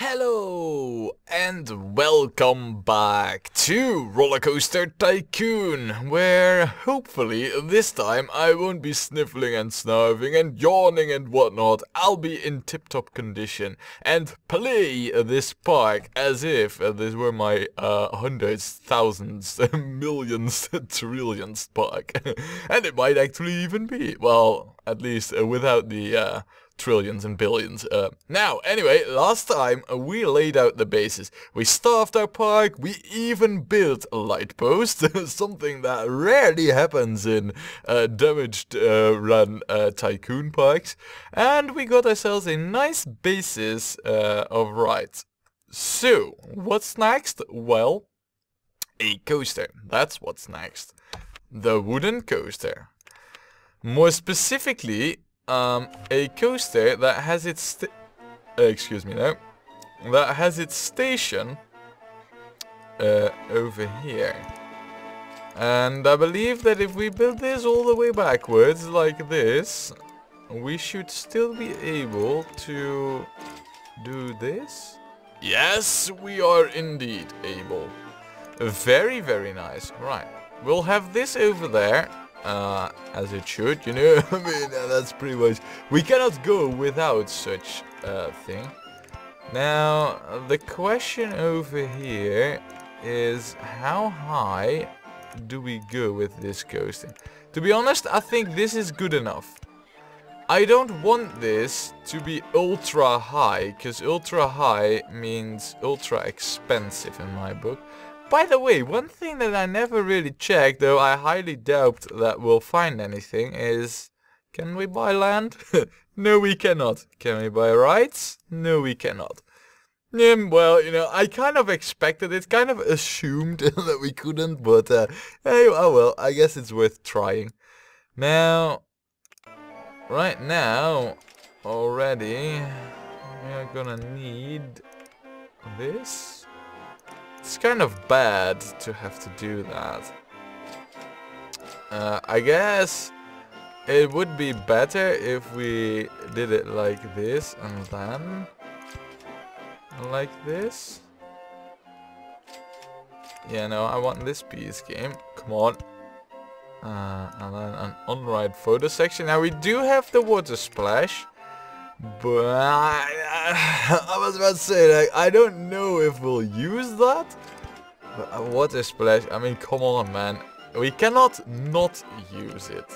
Hello and welcome back to Rollercoaster Tycoon, where hopefully this time I won't be sniffling and snarving and yawning and whatnot. I'll be in tip-top condition and play this park as if this were my hundreds, thousands, millions, trillions park. And it might actually even be, well, at least without the trillions and billions. Now, anyway, last time we laid out the bases. We staffed our park, we even built a light post, something that rarely happens in damaged run tycoon parks. And we got ourselves a nice basis of rides. So, what's next? Well, a coaster. That's what's next. The wooden coaster. More specifically, a coaster that has its that has its station over here. And I believe that if we build this all the way backwards like this, we should still be able to do this. Yes, we are indeed able. Very, very nice. Right, we'll have this over there. As it should, you know. I mean, that's pretty much... We cannot go without such a thing. Now, the question over here is how high do we go with this coaster? To be honest, I think this is good enough. I don't want this to be ultra high, because ultra high means ultra expensive in my book. By the way, one thing that I never really checked, though I highly doubt that we'll find anything, is... Can we buy land? No, we cannot. Can we buy rights? No, we cannot. Well, you know, I kind of expected it, kind of assumed that we couldn't, but hey, oh well, I guess it's worth trying. Now, right now, already, we're gonna need this. It's kind of bad to have to do that. I guess it would be better if we did it like this and then like this. Yeah, no, I want this piece game. Come on. And then an on-ride photo section. Now we do have the water splash. But I was about to say, like, I don't know if we'll use that. But a water splash, I mean, come on, man. We cannot not use it.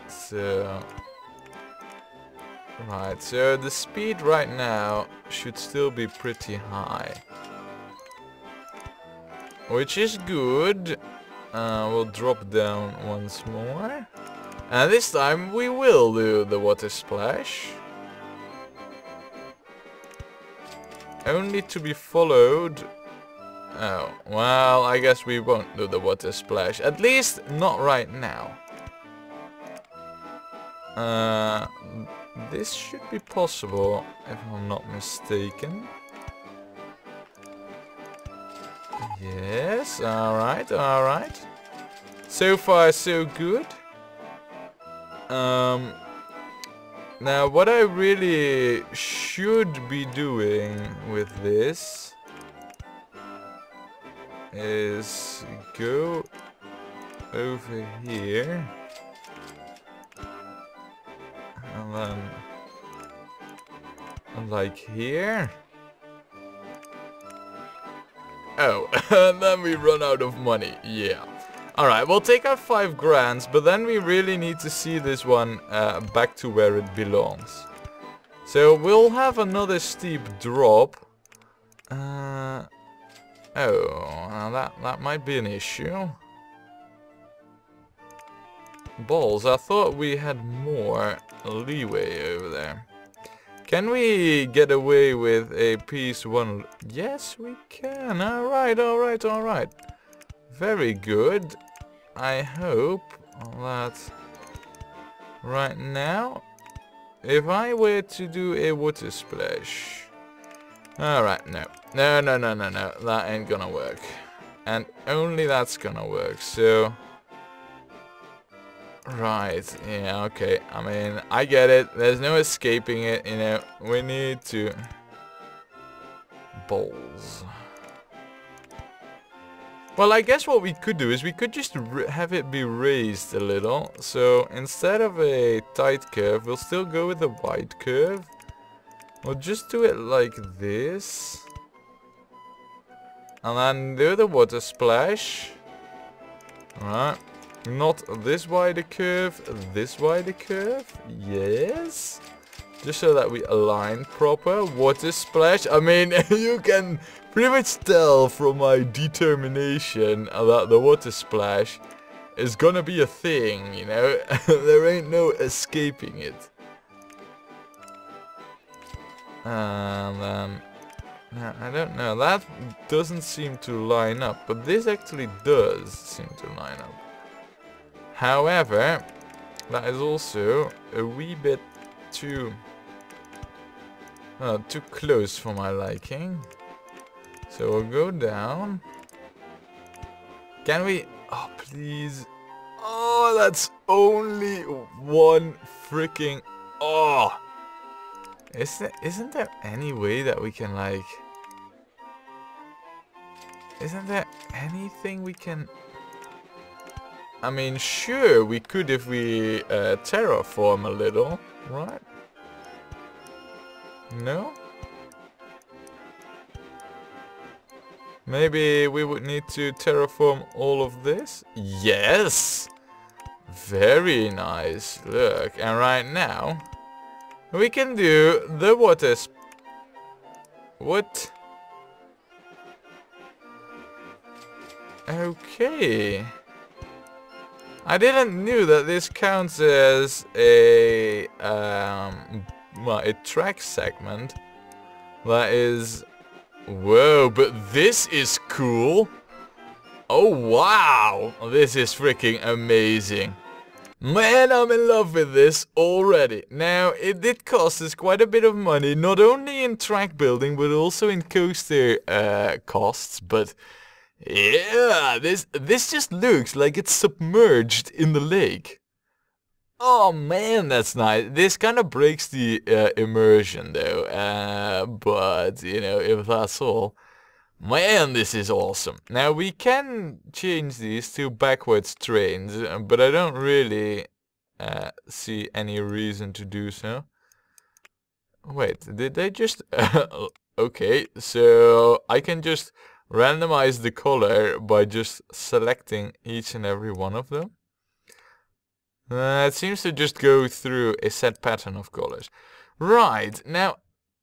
So... Right, so the speed right now should still be pretty high. Which is good. We'll drop down once more. And this time we will do the water splash. Only to be followed... Oh, well, I guess we won't do the water splash. At least not right now. This should be possible, if I'm not mistaken. Yes, alright, alright. So far so good. Now what I really should be doing with this is go over here and then like here. Oh, and then we run out of money, yeah. Alright, we'll take out 5 grand, but then we really need to see this one back to where it belongs. So we'll have another steep drop. Oh, that might be an issue. Balls, I thought we had more leeway over there. Can we get away with a piece one? Yes, we can. Alright, alright, alright. Very good. I hope that right now, if I were to do a water splash... Alright, no, that ain't gonna work. And only that's gonna work, so... Right, yeah, okay. I mean, I get it. There's no escaping it, you know. We need to... bowls. Well, I guess what we could do is we could just have it be raised a little. So instead of a tight curve, we'll still go with a wide curve. We'll just do it like this. And then do the water splash. Alright. Not this wider curve, this wider curve. Yes. Just so that we align proper. Water splash. I mean, you can pretty much tell from my determination that the water splash is gonna be a thing, you know. There ain't no escaping it. And then... now, I don't know. That doesn't seem to line up. But this actually does seem to line up. However, that is also a wee bit too close for my liking. So we'll go down. Can we? Oh, please. Oh, that's only one freaking. Oh, isn't there any way that we can like? Isn't there anything we can? I mean, sure, we could if we terraform a little, right? No? Maybe we would need to terraform all of this? Yes! Very nice. Look, and right now, we can do the water what? Okay. I didn't knew that this counts as a well, a track segment. That is, whoa, but this is cool. Oh wow, this is freaking amazing. Man, I'm in love with this already. Now, it did cost us quite a bit of money, not only in track building, but also in coaster costs, but yeah, this just looks like it's submerged in the lake. Oh man, that's nice. This kind of breaks the immersion though, but you know, if that's all, man, this is awesome. Now we can change these to backwards trains, but I don't really see any reason to do so. Wait, did they just... okay, so I can just randomize the color by just selecting each and every one of them. It seems to just go through a set pattern of colors. Right, now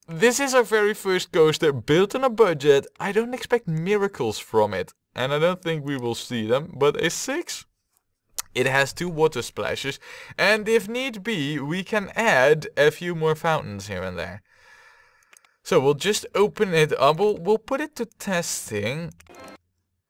this is our very first coaster built on a budget. I don't expect miracles from it, and I don't think we will see them, but a 6. It has 2 water splashes, and if need be, we can add a few more fountains here and there. So we'll just open it up. We'll put it to testing.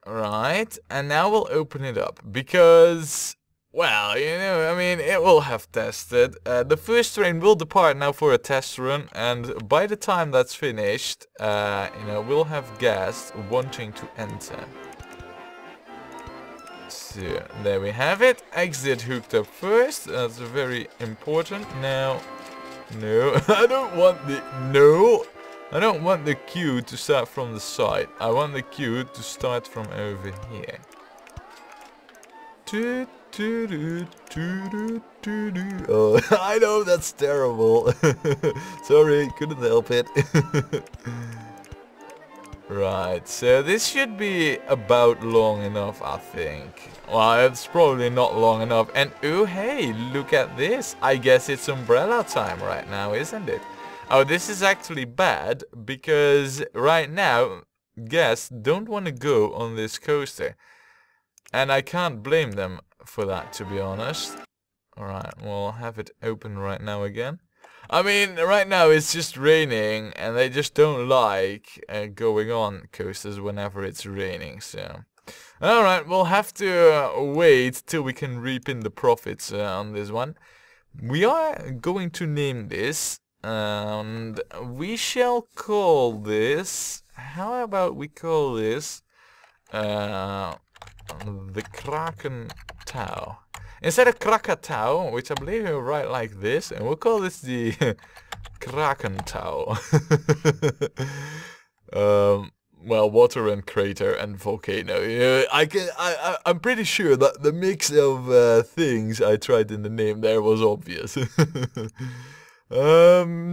Right, and now we'll open it up because, well, you know, I mean, it will have tested. The first train will depart now for a test run, and by the time that's finished, you know, we'll have guests wanting to enter. So, there we have it. Exit hooked up first. That's very important. Now, no, I don't want the, no, I don't want the queue to start from the side. I want the queue to start from over here. Oh, I know that's terrible. Sorry, couldn't help it. Right, so this should be about long enough, I think. Well, it's probably not long enough. And oh hey, look at this. I guess it's umbrella time right now, isn't it? Oh, this is actually bad because right now guests don't want to go on this coaster. And I can't blame them for that, to be honest. Alright, we'll have it open right now again. I mean, right now it's just raining and they just don't like going on coasters whenever it's raining, so... Alright, we'll have to wait till we can reap in the profits on this one. We are going to name this, and we shall call this... How about we call this... the Kraken Tau. Instead of Krakatau, which I believe you'll write like this, and we'll call this the Kraken Tau. well, water and crater and volcano. Yeah, I'm pretty sure that the mix of things I tried in the name there was obvious.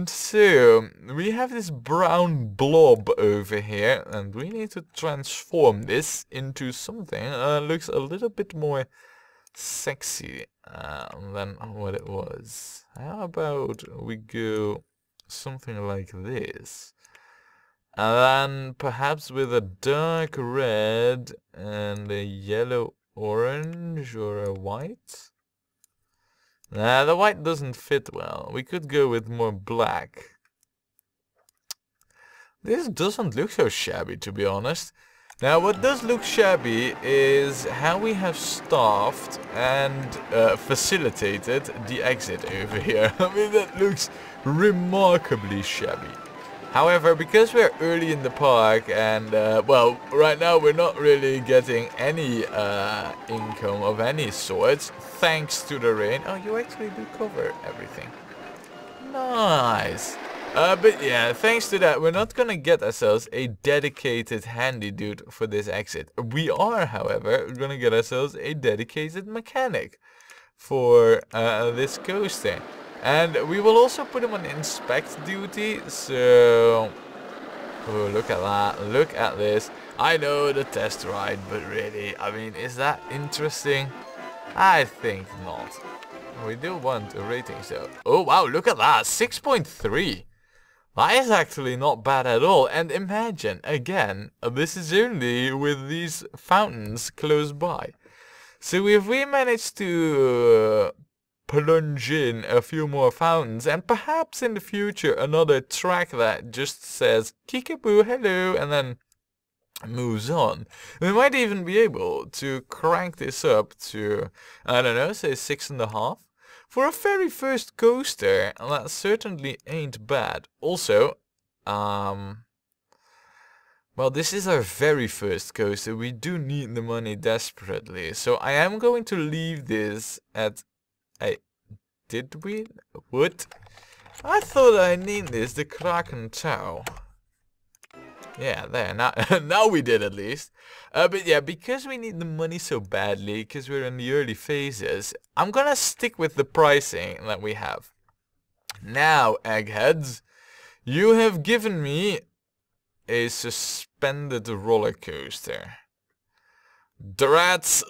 So we have this brown blob over here, and we need to transform this into something looks a little bit more sexy than what it was. How about we go something like this? And then perhaps with a dark red and a yellow orange or a white? Nah, the white doesn't fit well. We could go with more black. This doesn't look so shabby, to be honest. Now, what does look shabby is how we have staffed and facilitated the exit over here. I mean, that looks remarkably shabby. However, because we're early in the park and, well, right now we're not really getting any income of any sorts, thanks to the rain. Oh, you actually do cover everything. Nice. But yeah, thanks to that, we're not gonna get ourselves a dedicated handy dude for this exit. We are, however, gonna get ourselves a dedicated mechanic for this coaster. And we will also put him on inspect duty, so... Oh, look at that, look at this. I know the test ride, but really, I mean, is that interesting? I think not. We do want a rating, so... Oh wow, look at that, 6.3. That is actually not bad at all. And imagine, again, this is only with these fountains close by. So if we manage to plunge in a few more fountains, and perhaps in the future another track that just says kickaboo hello and then moves on, we might even be able to crank this up to, I don't know, say 6.5. For a very first coaster, that certainly ain't bad. Also, well, this is our very first coaster. We do need the money desperately. So I am going to leave this at... Did we? What? I thought I named this the Kraken Tower. Yeah, there. Now we did at least. But yeah, because we need the money so badly, because we're in the early phases, I'm gonna stick with the pricing that we have. Now, eggheads, you have given me a suspended roller coaster. Drat,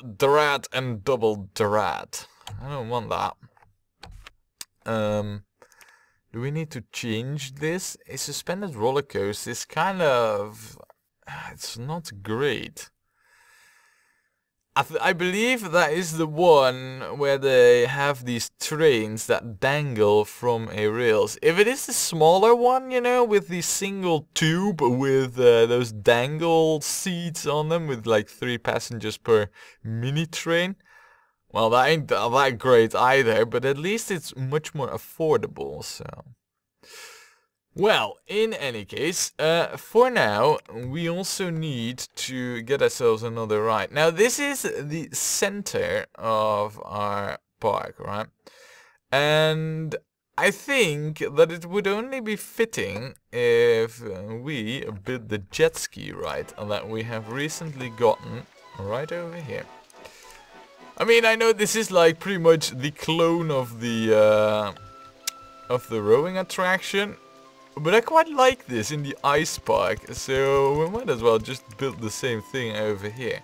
and double drat. I don't want that. Do we need to change this? A suspended roller coaster is kind of... It's not great. I believe that is the one where they have these trains that dangle from a rails. If it is the smaller one, you know, with the single tube with those dangle seats on them with like 3 passengers per mini train, well, that ain't that great either, but at least it's much more affordable, so... Well, in any case, for now, we also need to get ourselves another ride. Now, this is the center of our park, right? And I think that it would only be fitting if we build the jet ski ride that we have recently gotten right over here. I mean, I know this is like pretty much the clone of the rowing attraction, but I quite like this in the ice park, so we might as well just build the same thing over here.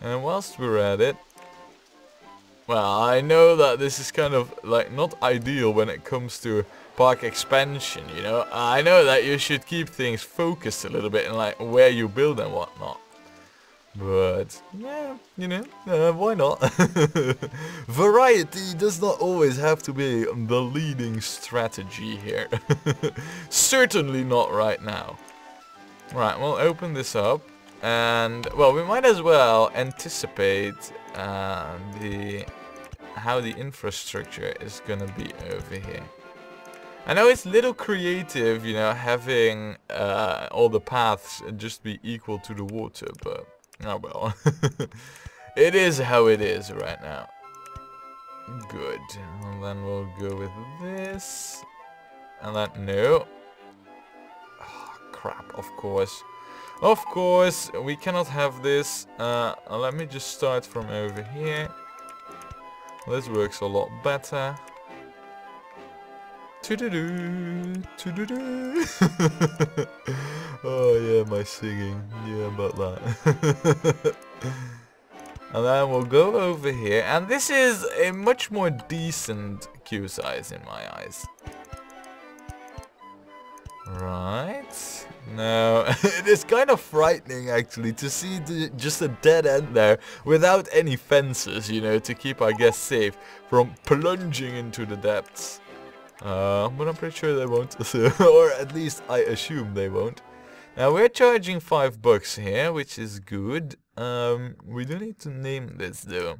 And whilst we're at it, well, I know that this is kind of like not ideal when it comes to park expansion, you know. I know that you should keep things focused a little bit and like where you build and whatnot. But, yeah, you know, why not? Variety does not always have to be the leading strategy here. Certainly not right now. Right, we'll open this up. And, well, we might as well anticipate how the infrastructure is gonna be over here. I know it's a little creative, you know, having all the paths just be equal to the water, but... Oh well, it is how it is right now. Good, and then we'll go with this, and then no. Oh, crap, of course. Of course, we cannot have this. Let me just start from over here. This works a lot better. Oh yeah, my singing. Yeah, about that. And then we'll go over here. And this is a much more decent queue size in my eyes. Right. No, it is kind of frightening actually to see just a dead end there without any fences, you know, to keep our guests safe from plunging into the depths. But I'm pretty sure they won't, or at least I assume they won't. Now we're charging $5 here, which is good. We do need to name this though.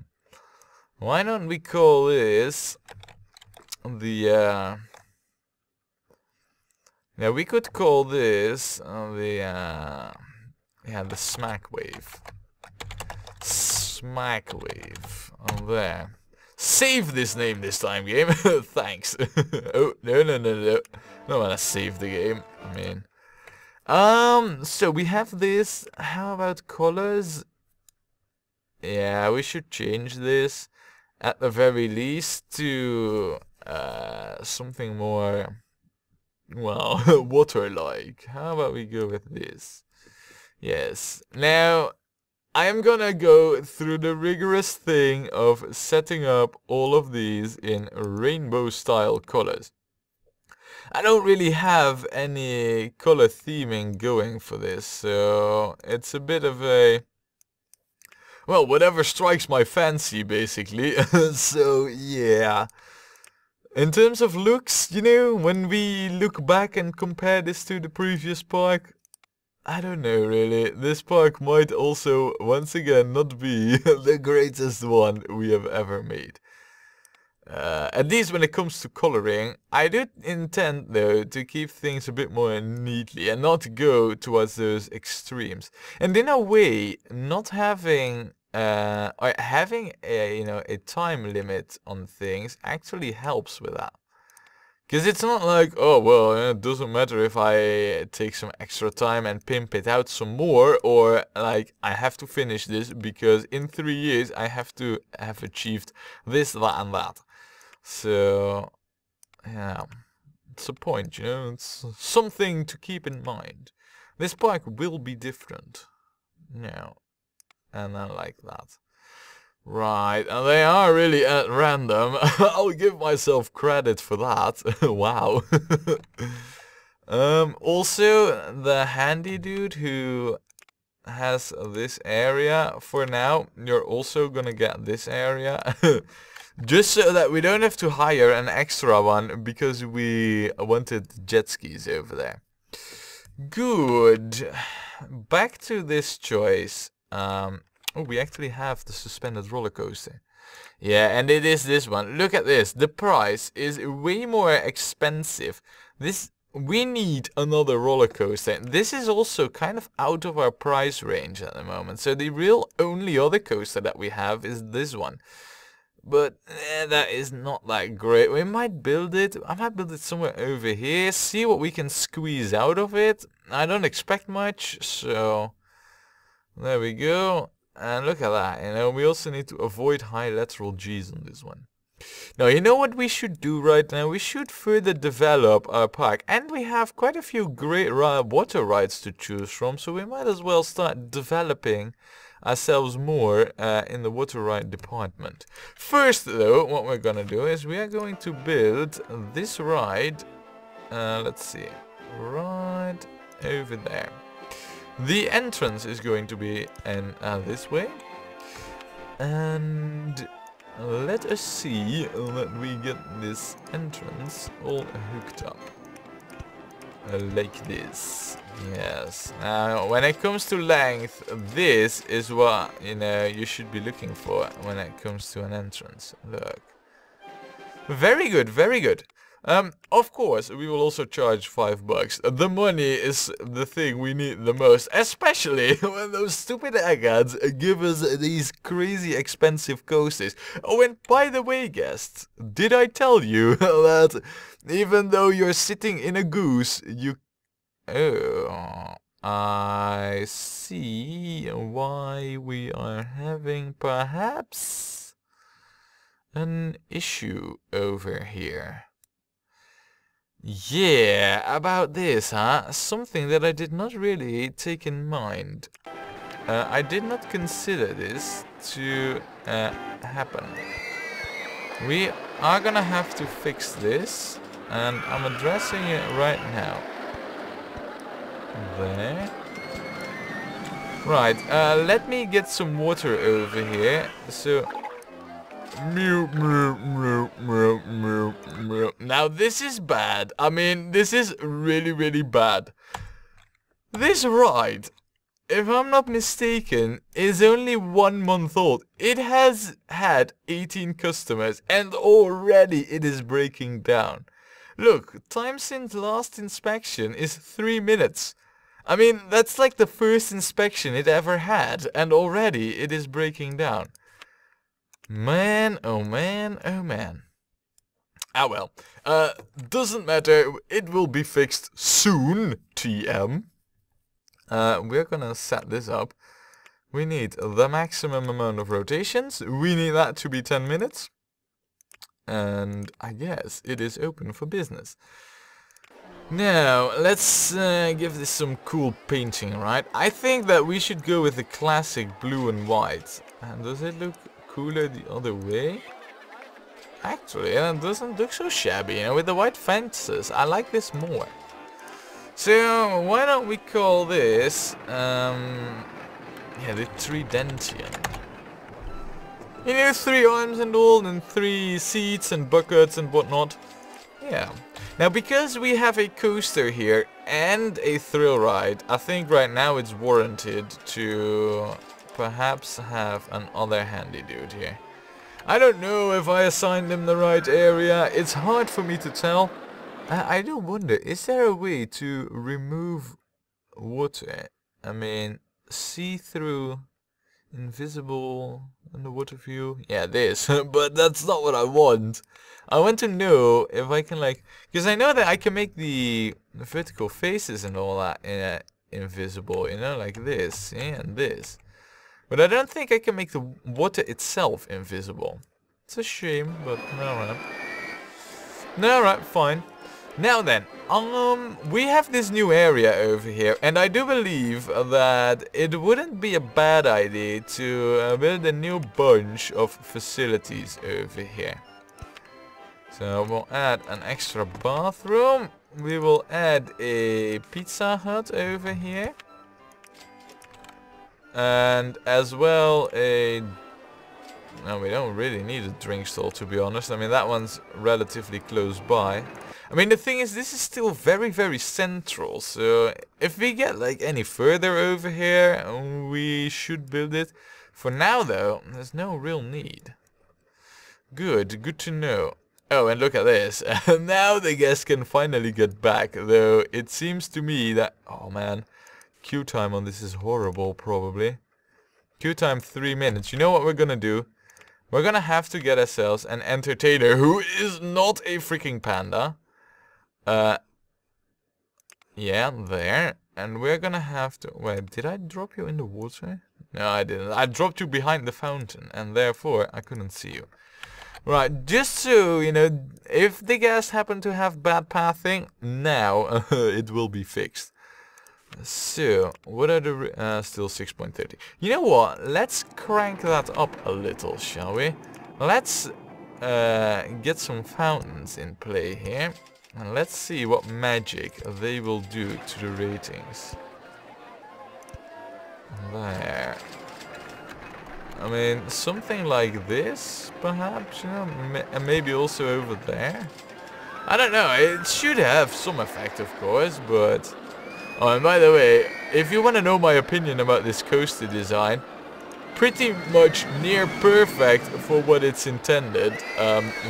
Why don't we call this the now we could call this the smack wave. Smack wave. There. Save this name this time, game. Thanks. Oh, no. No wanna save the game. I mean. So we have this. How about colors? Yeah, we should change this at the very least to something more, well, water-like. How about we go with this? Yes. Now, I am gonna go through the rigorous thing of setting up all of these in rainbow-style colors. I don't really have any color theming going for this, so it's a bit of a, well, whatever strikes my fancy, basically. So, yeah. In terms of looks, you know, when we look back and compare this to the previous park, I don't know really. This park might also, once again, not be the greatest one we have ever made. At least when it comes to coloring, I do intend though to keep things a bit more neatly and not go towards those extremes. And in a way, not having or having a time limit on things actually helps with that. Because it's not like, oh well, it doesn't matter if I take some extra time and pimp it out some more, or like I have to finish this because in 3 years I have to have achieved this, that and that. So, yeah, it's a point, you know, it's something to keep in mind. This park will be different. No. And I like that. Right, and they are really at random. I'll give myself credit for that. Wow. Also, the handy dude who has this area, for now, you're also gonna get this area. Just so that we don't have to hire an extra one because we wanted jet skis over there. Good. Back to this choice. Oh, we actually have the suspended roller coaster. Yeah, and it is this one. Look at this. The price is way more expensive. We need another roller coaster. This is also kind of out of our price range at the moment. So the real only other coaster that we have is this one. But that is not that great. We might build it. I might build it somewhere over here. See what we can squeeze out of it. I don't expect much. So there we go. And look at that. You know, we also need to avoid high lateral G's on this one. Now, you know what we should do right now? We should further develop our park. And we have quite a few great water rides to choose from. So we might as well start developing ourselves more in the water ride department. First though, what we're gonna do is we are going to build this ride, let's see, right over there. The entrance is going to be this way, and let us see that we get this entrance all hooked up. Like this. Yes. Now, when it comes to length, this is what, you know, you should be looking for when it comes to an entrance. Look. Very good, very good. Of course, we will also charge $5. The money is the thing we need the most, especially when those stupid eggheads give us these crazy expensive coasters. Oh, and by the way, guests, did I tell you that even though you're sitting in a goose, you... Oh, I see why we are having perhaps an issue over here. Yeah, about this, huh? Something that I did not really take in mind. I did not consider this to happen. We are gonna have to fix this, and I'm addressing it right now. There. Right, let me get some water over here. So, now this is bad. I mean, this is really, really bad. This ride, if I'm not mistaken, is only 1 month old. It has had 18 customers and already it is breaking down. Look, time since last inspection is 3 minutes. I mean, that's like the first inspection it ever had and already it is breaking down. Man, oh man, oh man. Ah well, doesn't matter, it will be fixed soon, TM. We're gonna set this up. We need the maximum amount of rotations. We need that to be 10 minutes. And I guess it is open for business. Now, let's give this some cool painting, right? I think that we should go with the classic blue and white. And does it look cooler the other way? Actually, it doesn't look so shabby, you know, with the white fences. I like this more. So, why don't we call this, yeah, the Tridentian. You know, 3 arms and all, and 3 seats and buckets and whatnot. Yeah. Now, because we have a coaster here and a thrill ride, I think right now it's warranted to perhaps have another handy dude here. I don't know if I assigned him the right area. It's hard for me to tell. I do wonder, is there a way to remove water? I mean, see-through, invisible, underwater view. Yeah, this. But that's not what I want. I want to know if I can, like, because I know that I can make the vertical faces and all that invisible, you know, like this, yeah, and this. But I don't think I can make the water itself invisible. It's a shame, but alright. Alright, fine. Now then, we have this new area over here, and I do believe that it wouldn't be a bad idea to build a new bunch of facilities over here. So we'll add an extra bathroom. We will add a Pizza Hut over here. And as well no, we don't really need a drink stall, to be honest. I mean, that one's relatively close by. I mean, the thing is, this is still very, very central. So if we get like any further over here, we should build it. For now, though, there's no real need. Good to know. Oh, and look at this. Now the guests can finally get back, though it seems to me that, oh man, queue time on this is horrible, probably. Queue time 3 minutes. You know what we're gonna do? We're gonna have to get ourselves an entertainer who is not a freaking panda. Yeah, there. And we're gonna have to... Wait, did I drop you in the water? No, I didn't. I dropped you behind the fountain, and therefore I couldn't see you. Right, just so, you know, if the guests happen to have bad pathing, now it will be fixed. So, what are the... still 6.30. You know what? Let's crank that up a little, shall we? Let's get some fountains in play here. And let's see what magic they will do to the ratings. There. I mean, something like this, perhaps, you know, and maybe also over there. I don't know, it should have some effect, of course, but... Oh, and by the way, if you want to know my opinion about this coaster design, pretty much near perfect for what it's intended.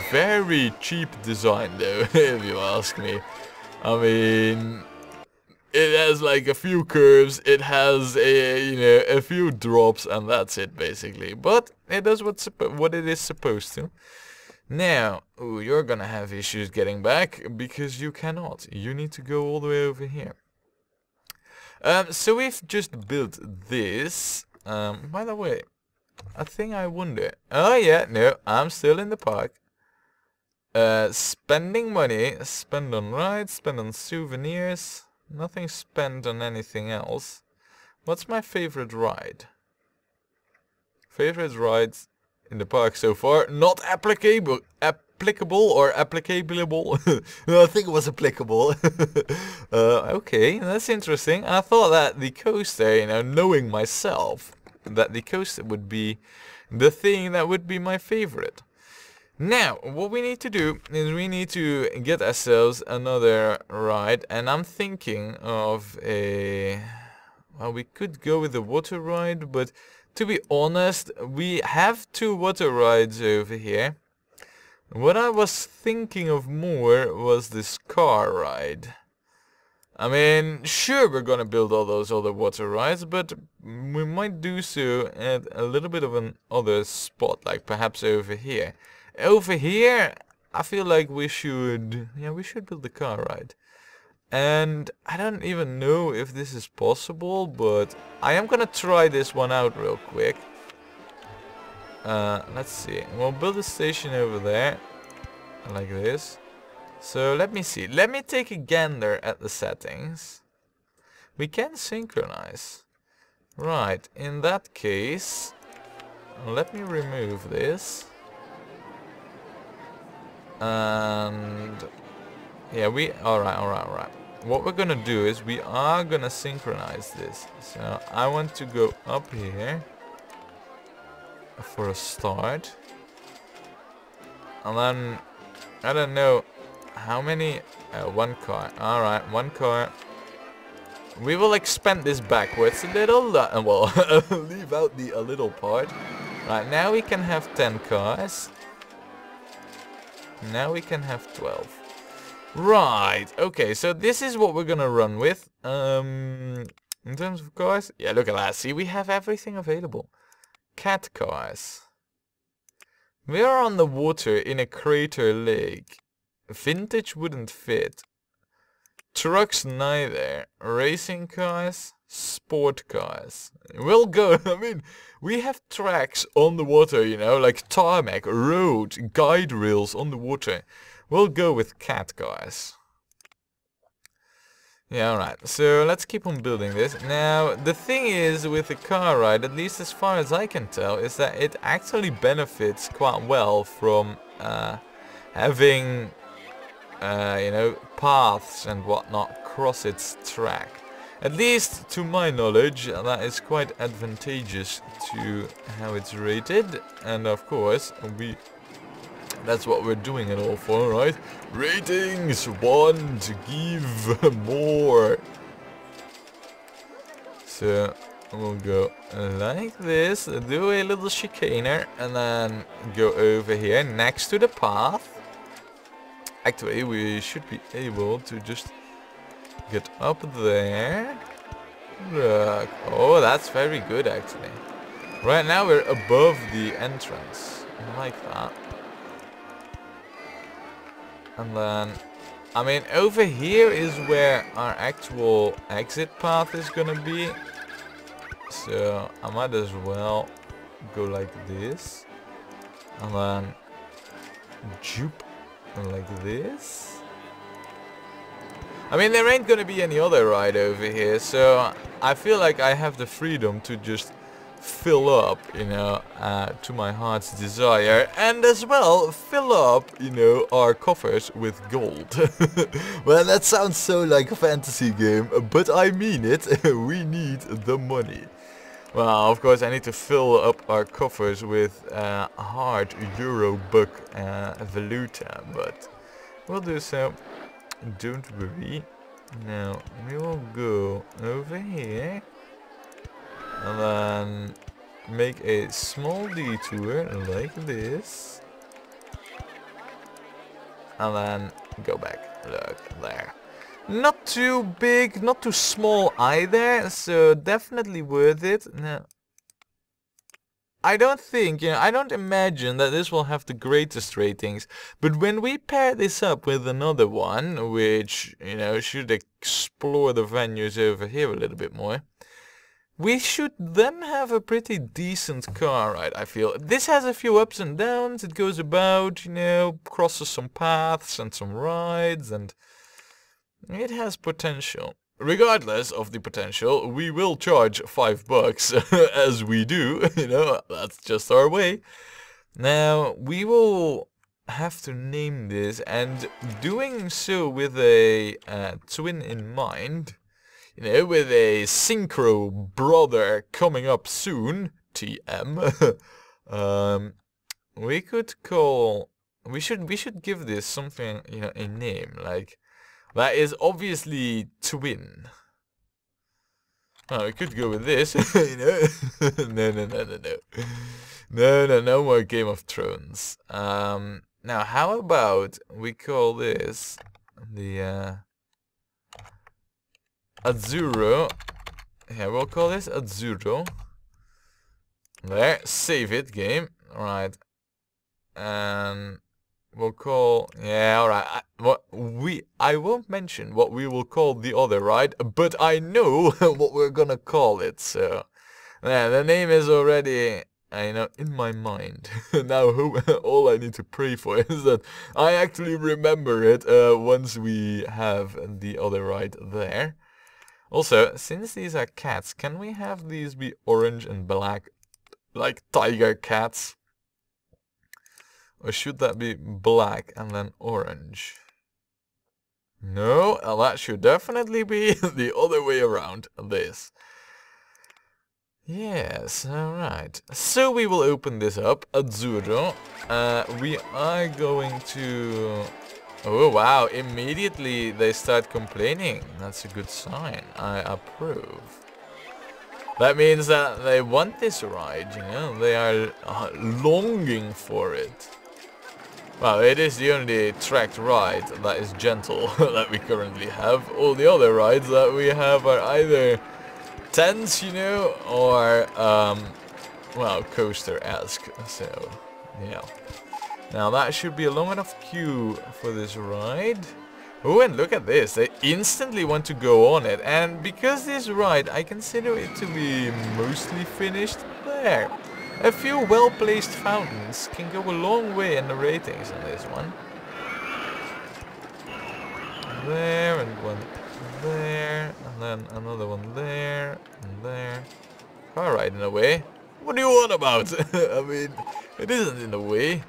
Very cheap design, though, if you ask me. I mean... It has like a few curves, it has a few drops, and that's it basically. But it does what it is supposed to. Now, ooh, you're gonna have issues getting back because you cannot. You need to go all the way over here. So we've just built this. By the way, a thing I wonder. Oh yeah, no, I'm still in the park. Spending money. Spend on rides, spend on souvenirs. Nothing spent on anything else. What's my favorite ride? Favorite rides in the park so far? Not applicable. Applicable or applicable? I think it was applicable. Okay, that's interesting. I thought that the coaster, you know, knowing myself, that the coaster would be the thing that would be my favorite. Now, what we need to do is we need to get ourselves another ride, and I'm thinking of a... Well, we could go with the water ride, but to be honest, we have 2 water rides over here. What I was thinking of more was this car ride. I mean, sure, we're gonna build all those other water rides, but we might do so at a little bit of an other spot, like perhaps over here. Over here, I feel like we should build the car ride. And I don't even know if this is possible, but I am gonna try this one out real quick. Let's see. We'll build a station over there, like this. So let me see. Let me take a gander at the settings. We can synchronize. Right, in that case, let me remove this. And yeah, alright. What we're gonna do is we are gonna synchronize this. So I want to go up here for a start. And then I don't know how many. 1 car. Alright, 1 car. We will expand this backwards a little. Well, leave out the a little part. Right, now we can have 10 cars. Now we can have 12. Right, okay, so this is what we're gonna run with. In terms of cars, yeah, look at that. See, we have everything available. Cat cars. We are on the water in a crater lake. Vintage wouldn't fit. Trucks neither. Racing cars, sport cars. We'll go, I mean, we have tracks on the water, you know, like tarmac, road, guide rails on the water. We'll go with cat cars. Yeah, alright, so let's keep on building this. Now, the thing is with the car ride, at least as far as I can tell, is that it actually benefits quite well from having, you know, paths and whatnot cross its track. At least to my knowledge, that is quite advantageous to how it's rated. And of course, that's what we're doing it all for, right? Ratings! Want, give more! So, we'll go like this, do a little chicaner, and then go over here next to the path. Actually, we should be able to just get up there. Look. Oh, that's very good, actually. Right now, we're above the entrance. I like that. And then, I mean, over here is where our actual exit path is gonna be. So, I might as well go like this. And then, jupe, like this. I mean, there ain't gonna be any other ride over here, so I feel like I have the freedom to just fill up, you know, to my heart's desire, and as well fill up, you know, our coffers with gold. Well, that sounds so like a fantasy game, but I mean it. We need the money. Well, of course I need to fill up our coffers with hard euro buck valuta, but we'll do so. Don't worry. Now we will go over here and then make a small detour like this, and then go back. Look there. Not too big, not too small either, so definitely worth it. Now, I don't think, I don't imagine that this will have the greatest ratings, but when we pair this up with another one, which, should explore the venues over here a little bit more, we should then have a pretty decent car ride, I feel. This has a few ups and downs, it goes about, crosses some paths and some rides, and it has potential. Regardless of the potential, we will charge $5, as we do, that's just our way. Now, we will have to name this, and doing so with a twin in mind, with a synchro brother coming up soon, TM, we should give this something, a name, like, that is obviously twin. Oh, we could go with this, No more Game of Thrones. Now, how about we call this the Azzurro. Yeah, we'll call this Azzurro. There, save it, game. Alright. And we'll call, alright, I won't mention what we will call the other ride, but I know what we're gonna call it, so, yeah, the name is already, in my mind. Now, all I need to pray for is that I actually remember it, once we have the other ride there. Also, since these are cats, can we have these be orange and black, like tiger cats? Or should that be black and then orange? No, that should definitely be the other way around, this. Yes, alright. So we will open this up, Azzurro. We are going to... Oh wow, immediately they start complaining. That's a good sign. I approve. That means that they want this ride, They are longing for it. Well, it is the only tracked ride that is gentle that we currently have. All the other rides that we have are either tense, or, well, coaster-esque. So, yeah. Now that should be a long enough queue for this ride. Oh, and look at this. They instantly want to go on it. And because this ride, I consider it to be mostly finished there. A few well-placed fountains can go a long way in the ratings on this one. There, and one there, and then another one there, and there. Alright, in a way. What do you want about? I mean, it isn't in a way.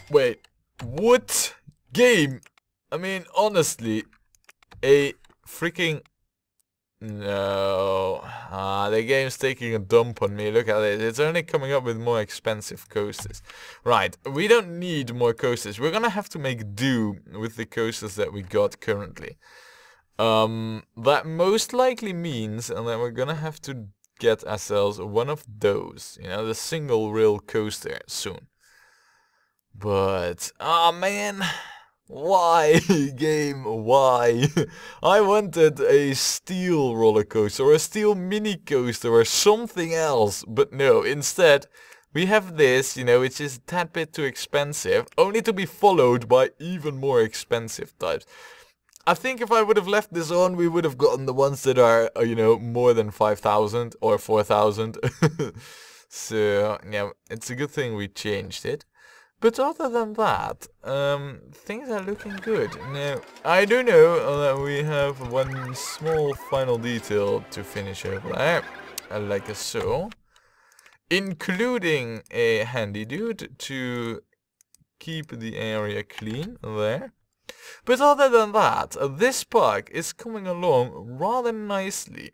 Wait, what game? I mean, honestly, a freaking... No, the game's taking a dump on me. Look at it. It's only coming up with more expensive coasters. Right, we don't need more coasters. We're gonna have to make do with the coasters that we got currently. That most likely means that we're gonna have to get ourselves one of those, the single rail coaster soon. But, oh man, why, game, why? I wanted a steel roller coaster or a steel mini coaster or something else, but no, instead we have this, which is a tad bit too expensive, only to be followed by even more expensive types. I think if I would have left this on, we would have gotten the ones that are, more than 5,000 or 4,000. So, yeah, it's a good thing we changed it. But other than that, things are looking good. Now, I do know that we have one small final detail to finish over there, like so. Including a handy dude to keep the area clean there. But other than that, this park is coming along rather nicely.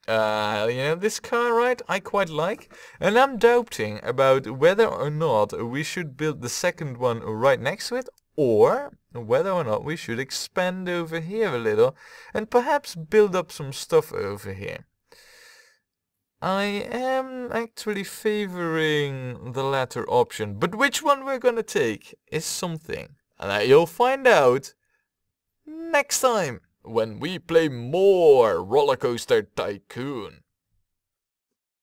This car ride I quite like, and I'm doubting about whether or not we should build the second one right next to it, or whether or not we should expand over here a little, and perhaps build up some stuff over here. I am actually favoring the latter option, but which one we're gonna take is something, and you'll find out next time when we play more Rollercoaster Tycoon.